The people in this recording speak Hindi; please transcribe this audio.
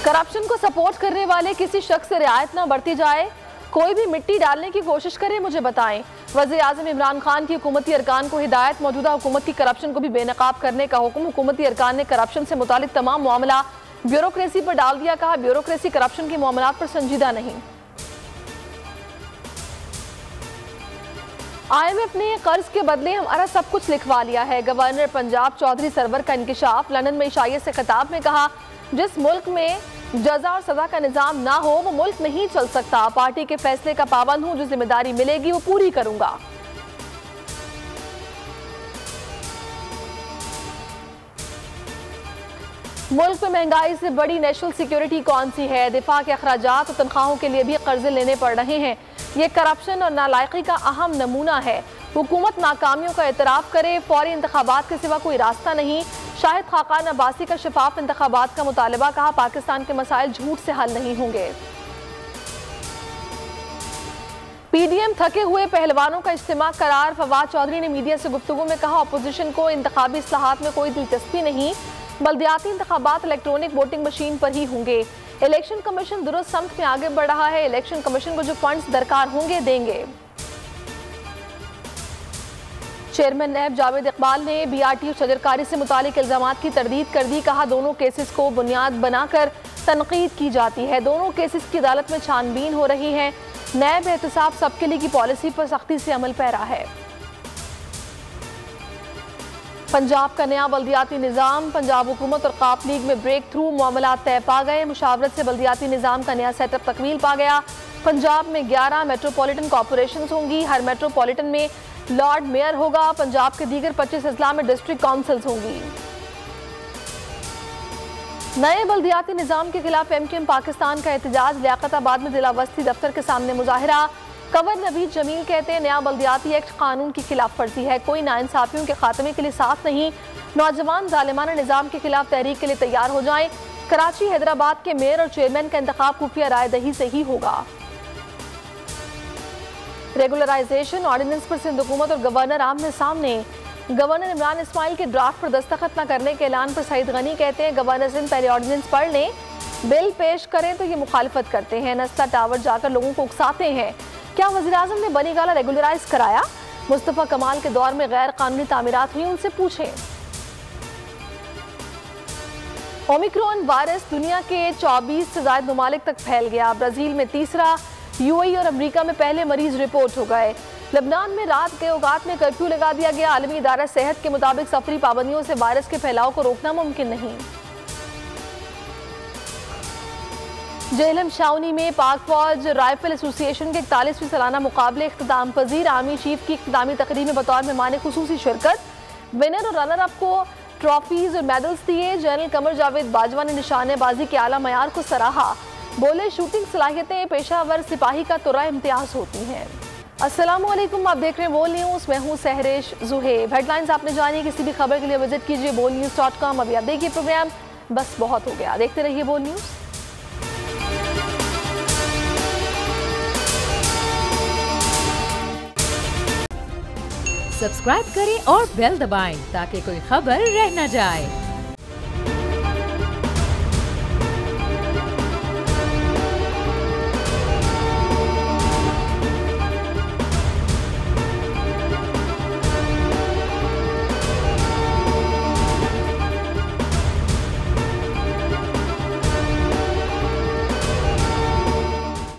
करप्शन को सपोर्ट करने वाले किसी शख्स से रियायत न बरती जाए। कोई भी मिट्टी डालने की कोशिश करे मुझे बताएं। वज़ीर आज़म इमरान खान की हुकूमती अरकान को हिदायत। मौजूदा हुकूमत की करप्शन को भी बेनकाब करने का हुक्म। हुकूमती अरकान ने करप्शन से मुतालिक तमाम मामला ब्यूरोक्रेसी पर डाल दिया। कहा ब्यूरोक्रेसी करप्शन के मामलात पर संजीदा नहीं। IMF ने कर्ज के बदले हमारा सब कुछ लिखवा लिया है। गवर्नर पंजाब चौधरी सरवर का इंकिशाफ। लंदन में इशाइयत से खिताब में कहा जिस मुल्क में जजा और सजा का निजाम ना हो वो मुल्क नहीं चल सकता। पार्टी के फैसले का पाबंद हूं, जो जिम्मेदारी मिलेगी वो पूरी करूंगा। मुल्क में महंगाई से बड़ी नेशनल सिक्योरिटी कौन सी है? दिफा के अखराजात और तनख्वाहों के लिए भी कर्जे लेने पड़ रहे हैं। ये करप्शन और नालायकी का अहम नमूना है। हुकूमत नाकामियों का एतराफ़ करे, फौरी इंतखाबात के सिवा कोई रास्ता नहीं। शाहिद खाकान अब्बासी का शफाफ इंतखाबात का मुतालबा। कहा पाकिस्तान के मसाइल झूठ से हल नहीं होंगे। PDM थके हुए पहलवानों का इज्तिमा करार। फवाद चौधरी ने मीडिया से गुफ्तगू में कहा अपोजिशन को इंतखाबी इस्लाहात में कोई दिलचस्पी नहीं। बल्दियाती इंतखाबात इलेक्ट्रॉनिक वोटिंग मशीन पर ही होंगे। इलेक्शन कमीशन दुरुस्त समत में आगे बढ़ रहा है। इलेक्शन कमीशन को जो फंड्स दरकार होंगे देंगे। चेयरमैन नैब जावेद इकबाल ने BRT शजरकारी से मुतालिक इल्जामात की तरदीद कर दी। कहा दोनों केसेस को बुनियाद बनाकर तनकीद की जाती है। दोनों केसेस की अदालत में छानबीन हो रही है। नैब एहतसाब सबके लिए की पॉलिसी पर सख्ती से अमल पैरा है। पंजाब का नया बल्दियाती निज़ाम। पंजाब हुकूमत और काफ लीग में ब्रेक थ्रू मामला तय पा गए। मुशावरत से बल्दियाती निज़ाम का नया सेटअप तकमील पा गया। पंजाब में 11 मेट्रोपॉलिटन कॉरपोरेशन होंगी। हर मेट्रोपॉलिटन में लॉर्ड मेयर होगा। पंजाब के दीगर 25 अजला में डिस्ट्रिक्ट काउंसिल्स होंगी। नए बल्दियाती निज़ाम के खिलाफ MKM पाकिस्तान का एहतजाज। लियाकताबाद में जिला वस्ती दफ्तर के सामने मुजाहिरा। कंवर नवीद जमील कहते हैं नया बल्दियाती एक्ट कानून की खिलाफ वर्जी है। कोई नाइंसाफियों के खात्मे के लिए साथ नहीं। नौजवान जालिमाना निज़ाम के खिलाफ तहरीक के लिए तैयार हो जाएं। कराची हैदराबाद के मेयर और चेयरमैन का इंतखाब खुफिया राय दही से ही होगा। रेगुलराइजेशन ऑर्डिनेंस पर सिंध हुकूमत और गवर्नर आमने सामने। गवर्नर इमरान इस्माइल के ड्राफ्ट पर दस्तखत न करने के ऐलान पर सईद गनी कहते हैं गवर्नर सिंध पहले ऑर्डिनेंस पढ़ लें, बिल पेश करें तो ये मुखालिफत करते हैं। नस्ला टावर जाकर लोगों को उकसाते हैं। क्या वज़ीर आज़म ने बनी गाला रेगुलराइज कराया? मुस्तफ़ा कमाल के दौर में गैर कानूनी तामीरात हुई, उनसे पूछें। ओमिक्रॉन वायरस दुनिया के 24 से ज़ायद ममालिक तक फैल गया। ब्राज़ील में तीसरा, UAE और अमरीका में पहले मरीज रिपोर्ट हो गए। लबनान में रात के औकात में कर्फ्यू लगा दिया गया। आलमी इदारा सेहत के मुताबिक सफरी पाबंदियों से वायरस के फैलाव को रोकना मुमकिन नहीं। जेहलम शाउनी में पाक फौज राइफल एसोसिएशन के 41वीं सालाना मुकाबले इख्तिताम पजीर। आर्मी चीफ की इख्तितामी तकरीब में बतौर मेहमान खुसूसी शिरकत। विनर और रनर अप को ट्रॉफीज और मेडल्स दिए। जनरल कमर जावेद बाजवा ने निशानेबाजी के आला मयार को सराहा। बोले शूटिंग सलाहियतें पेशावर सिपाही का तुरा इम्तियाज होती हैं। अस्सलामुअलैकुम, आप देख रहे हैं बोल न्यूज़। मैं हूँ सहरेश जुहेब। हेडलाइंस आपने जानी। किसी भी खबर के लिए विजिट कीजिए bolnews.com। अभी आप देखिए प्रोग्राम बस बहुत हो गया। देखते रहिए बोल न्यूज़। सब्सक्राइब करें और बेल दबाएं ताकि कोई खबर रह न जाए।